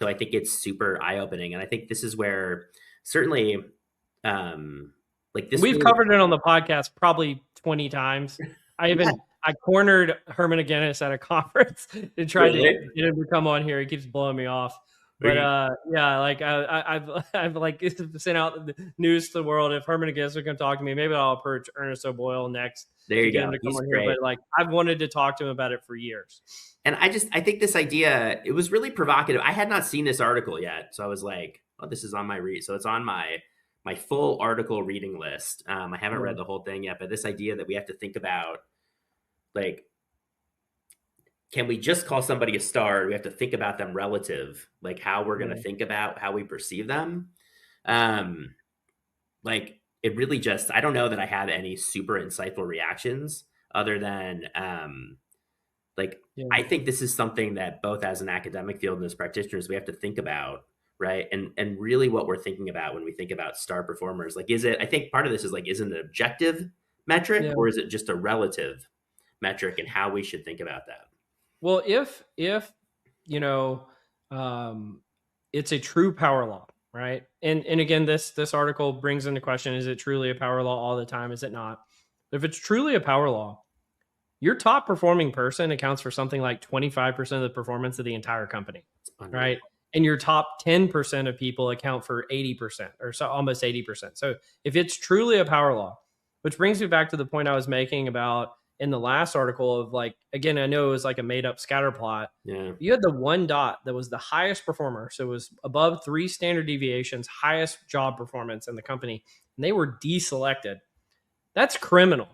So I think it's super eye-opening. And I think this is where certainly like this We've really, covered it on the podcast probably 20 times. I cornered Herman Agennis at a conference and tried to really, get him to come on here. He keeps blowing me off. But yeah, like I've like sent out the news to the world. If Herman Agennis are going to talk to me, maybe I'll approach Ernest O'Boyle next there to you get go. him to come He's on here. great. But like I've wanted to talk to him about it for years. And I think this idea, it was really provocative. I had not seen this article yet. So I was like, oh, this is on my read. So it's on my full article reading list. I haven't read the whole thing yet, but this idea that we have to think about, like, can we just call somebody a star? We have to think about them relative, like how we're going to think about how we perceive them. Like it really just, I don't know that I have any super insightful reactions other than, I think this is something that both as an academic field and as practitioners, we have to think about, right? And really what we're thinking about when we think about star performers, like, is it, I think part of this is like, is it an objective metric or is it just a relative metric, and how we should think about that? Well, if you know, it's a true power law, right? And again, this article brings into question: is it truly a power law all the time? Is it not? If it's truly a power law, your top performing person accounts for something like 25% of the performance of the entire company, right? And your top 10% of people account for 80% or so, almost 80%. So if it's truly a power law, which brings me back to the point I was making about in the last article of like, again, I know it was like a made up scatter plot. Yeah. You had the one dot that was the highest performer. So it was above 3 standard deviations, highest job performance in the company, and they were deselected. That's criminal.